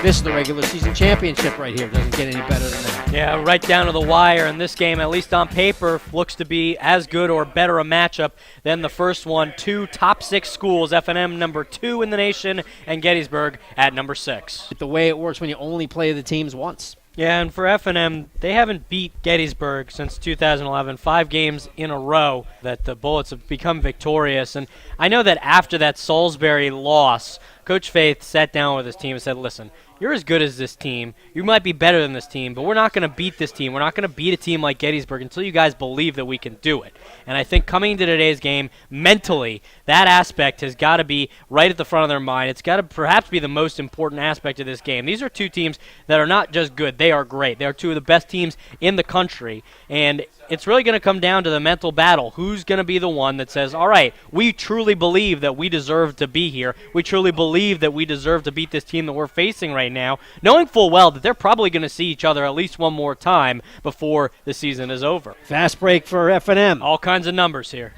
This is the regular season championship right here. Doesn't get any better than that. Yeah, right down to the wire. And this game, at least on paper, looks to be as good or better a matchup than the first one. Two top 6 schools, F&M number 2 in the nation and Gettysburg at number 6. The way it works when you only play the teams once. Yeah, and for F&M, they haven't beat Gettysburg since 2011, 5 games in a row that the Bullets have become victorious. And I know that after that Salisbury loss, Coach Faith sat down with his team and said, listen, you're as good as this team. You might be better than this team, but we're not going to beat this team. We're not going to beat a team like Gettysburg until you guys believe that we can do it. And I think coming into today's game, mentally, that aspect has got to be right at the front of their mind. It's got to perhaps be the most important aspect of this game. These are two teams that are not just good. They are great. They are two of the best teams in the country. And it's really going to come down to the mental battle. Who's going to be the one that says, all right, we truly believe that we deserve to be here. We truly believe that we deserve to beat this team that we're facing right now, knowing full well that they're probably going to see each other at least one more time before the season is over. Fast break for F&M. All kinds of numbers here.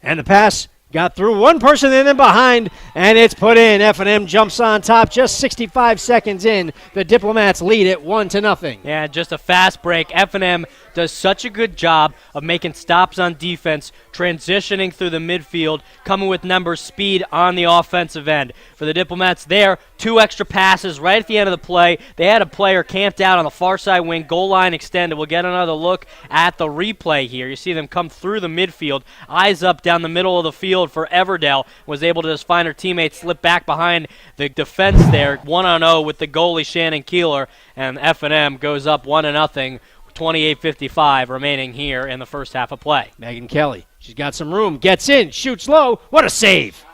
And the pass got through one person and then behind, and it's put in. F&M jumps on top just 65 seconds in. The Diplomats lead it 1-0. Yeah, just a fast break. F&M does such a good job of making stops on defense, transitioning through the midfield, coming with numbers, speed on the offensive end. For the Diplomats there, 2 extra passes right at the end of the play. They had a player camped out on the far side wing, goal line extended. We'll get another look at the replay here. You see them come through the midfield, eyes up down the middle of the field for Everdell. Was able to just find her teammate slip back behind the defense there, 1-0 with the goalie Shannon Keeler, and F&M goes up 1-0. 28:55 remaining here in the first half of play. Megan Kelly, she's got some room, gets in, shoots low. What a save!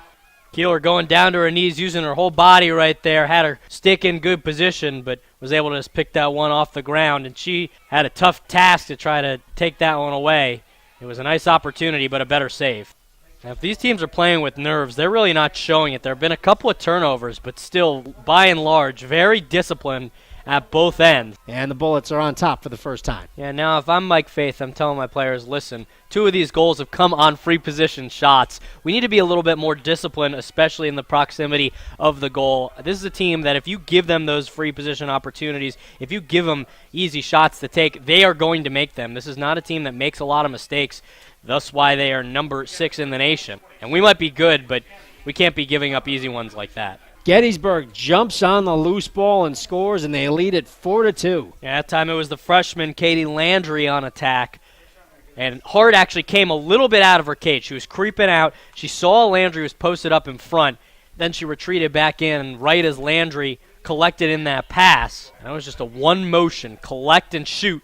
Keeler going down to her knees, using her whole body right there, had her stick in good position, but was able to just pick that one off the ground, and she had a tough task to try to take that one away. It was a nice opportunity, but a better save. Now, if these teams are playing with nerves, they're really not showing it. There have been a couple of turnovers, but still, by and large, very disciplined at both ends. And the Bullets are on top for the first time. Yeah, now if I'm Mike Faith, I'm telling my players, listen, 2 of these goals have come on free position shots. We need to be a little bit more disciplined, especially in the proximity of the goal. This is a team that if you give them those free position opportunities, if you give them easy shots to take, they are going to make them. This is not a team that makes a lot of mistakes. Thus why they are number 6 in the nation. And we might be good, but we can't be giving up easy ones like that. Gettysburg jumps on the loose ball and scores, and they lead it 4-2. Yeah, that time it was the freshman Katie Landry on attack. And Hart actually came a little bit out of her cage. She was creeping out. She saw Landry was posted up in front. Then she retreated back in right as Landry collected in that pass. And it was just a one motion, collect and shoot,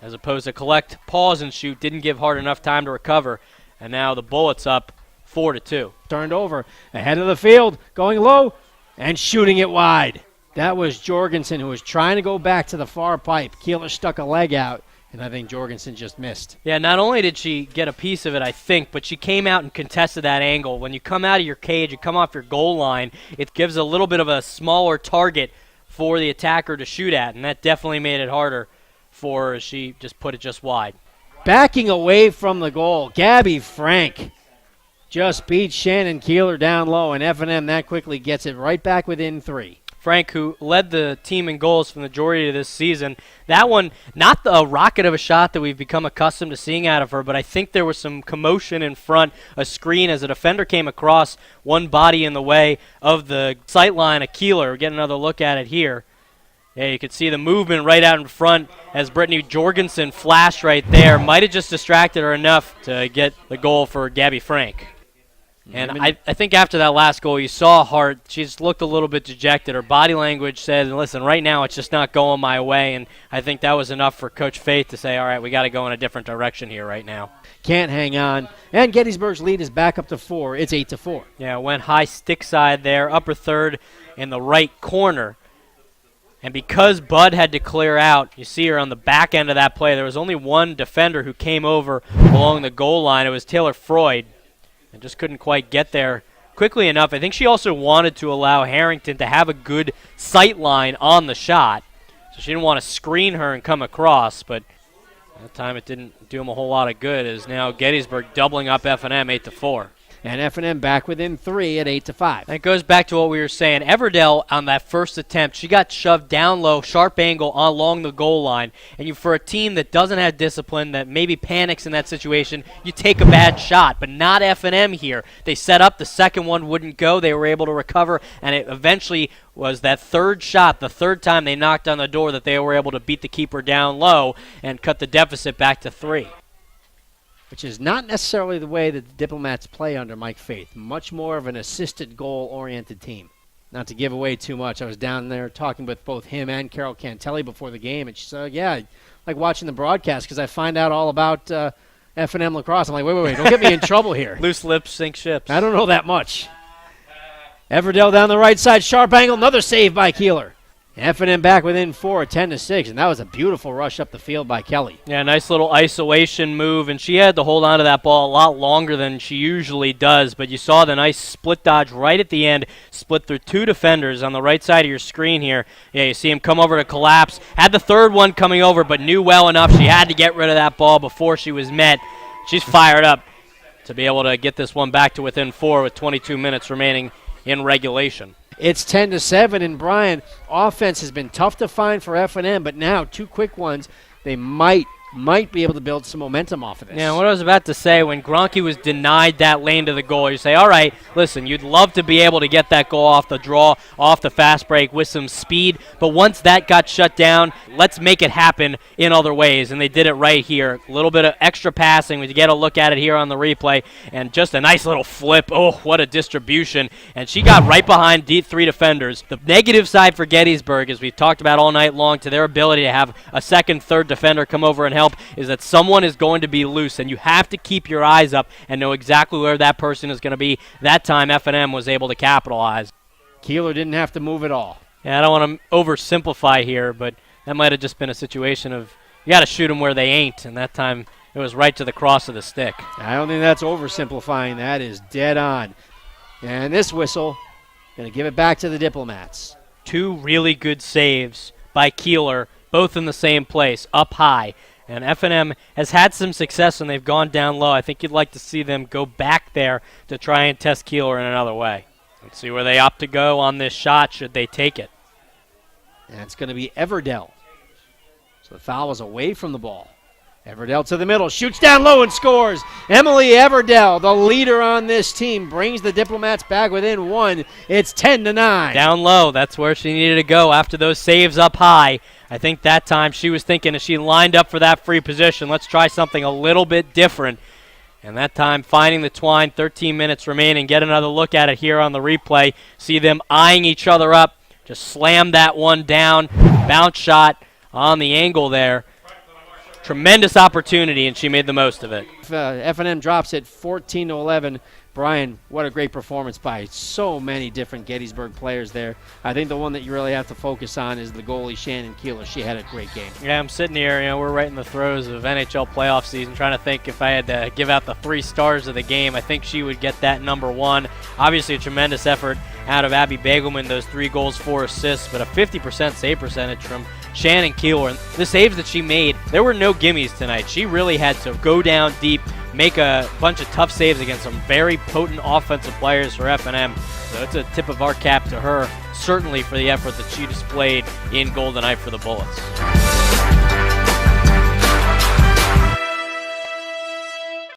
as opposed to collect, pause, and shoot. Didn't give Hart enough time to recover. And now the Bullets up 4-2. Turned over, ahead of the field, going low, and shooting it wide. That was Jorgensen, who was trying to go back to the far pipe. Keeler stuck a leg out, and I think Jorgensen just missed. Yeah, not only did she get a piece of it, I think, but she came out and contested that angle. When you come out of your cage, you come off your goal line, it gives a little bit of a smaller target for the attacker to shoot at, and that definitely made it harder for her. She just put it just wide. Backing away from the goal, Gabby Frank just beats Shannon Keeler down low, and F&M that quickly gets it right back within 3. Frank, who led the team in goals for the majority of this season, that one, not the rocket of a shot that we've become accustomed to seeing out of her, but I think there was some commotion in front, a screen as a defender came across, one body in the way of the sight line of Keeler. We'll get another look at it here. Yeah, you could see the movement right out in front as Brittany Jorgensen flashed right there. Might have just distracted her enough to get the goal for Gabby Frank. And I think after that last goal, you saw Hart. She just looked a little bit dejected. Her body language said, listen, right now it's just not going my way. And I think that was enough for Coach Faith to say, all right, we got to go in a different direction here right now. Can't hang on. And Gettysburg's lead is back up to 4. It's 8-4. Yeah, it went high stick side there, upper third in the right corner. And because Bud had to clear out, you see her on the back end of that play, there was only one defender who came over along the goal line. It was Taylor Freud. And just couldn't quite get there quickly enough. I think she also wanted to allow Harrington to have a good sight line on the shot. So she didn't want to screen her and come across, but at that time it didn't do him a whole lot of good, as now Gettysburg doubling up F&M 8-4. and F&M back within 3 at 8-5. And it goes back to what we were saying. Everdell on that first attempt, she got shoved down low, sharp angle along the goal line. And for a team that doesn't have discipline, that maybe panics in that situation, you take a bad shot. But not F&M here. They set up, the second one wouldn't go. They were able to recover, and it eventually was that third shot, the third time they knocked on the door, that they were able to beat the keeper down low and cut the deficit back to 3. Which is not necessarily the way that the Diplomats play under Mike Faith. Much more of an assisted goal-oriented team. Not to give away too much, I was down there talking with both him and Carol Cantelli before the game, and she said, yeah, I like watching the broadcast because I find out all about F&M Lacrosse. I'm like, wait, don't get me in trouble here. Loose lips sink ships. I don't know that much. Everdell down the right side, sharp angle, another save by Keeler. F&M back within 4, 10-6, and that was a beautiful rush up the field by Kelly. Yeah, nice little isolation move, and she had to hold on to that ball a lot longer than she usually does, but you saw the nice split dodge right at the end, split through 2 defenders on the right side of your screen here. Yeah, you see him come over to collapse, had the third one coming over, but knew well enough she had to get rid of that ball before she was met. She's fired up to be able to get this one back to within 4 with 22 minutes remaining in regulation. It's 10-7, and Bryan, offense has been tough to find for F&M, but now 2 quick ones, they might be able to build some momentum off of this. Yeah, what I was about to say, when Gronke was denied that lane to the goal, you say, all right, listen, you'd love to be able to get that goal off the draw, off the fast break with some speed, but once that got shut down, let's make it happen in other ways, and they did it right here. A little bit of extra passing. We get a look at it here on the replay, and just a nice little flip. Oh, what a distribution, and she got right behind 3 defenders. The negative side for Gettysburg, as we've talked about all night long, to their ability to have a second, third defender come over and help, is that someone is going to be loose, and you have to keep your eyes up and know exactly where that person is going to be. That time F&M was able to capitalize. Keeler didn't have to move at all. Yeah, I don't want to oversimplify here, but that might have just been a situation of you got to shoot them where they ain't, and that time it was right to the cross of the stick. I don't think that's oversimplifying. That is dead on. And this whistle, going to give it back to the Diplomats. 2 really good saves by Keeler, both in the same place, up high. And F&M has had some success when they've gone down low. I think you'd like to see them go back there to try and test Keeler in another way. Let's see where they opt to go on this shot should they take it. And it's going to be Everdell. So the foul was away from the ball. Everdell to the middle, shoots down low and scores. Emily Everdell, the leader on this team, brings the Diplomats back within 1. It's 10-9. Down low, that's where she needed to go after those saves up high. I think that time she was thinking as she lined up for that free position, let's try something a little bit different. And that time finding the twine, 13 minutes remaining. Get another look at it here on the replay. See them eyeing each other up. Just slam that one down. Bounce shot on the angle there. Tremendous opportunity, and she made the most of it. F&M drops it 14-11. Bryan, what a great performance by so many different Gettysburg players there. I think the one that you really have to focus on is the goalie, Shannon Keeler. She had a great game. Yeah, I'm sitting here, we're right in the throes of NHL playoff season, trying to think if I had to give out the 3 stars of the game. I think she would get that number 1. Obviously a tremendous effort out of Abby Bagelman, those 3 goals, 4 assists, but a 50% save percentage from Shannon Keeler. And the saves that she made, there were no gimmies tonight. She really had to go down deep, make a bunch of tough saves against some very potent offensive players for F&M. So it's a tip of our cap to her, certainly for the effort that she displayed in Golden Knight for the Bullets.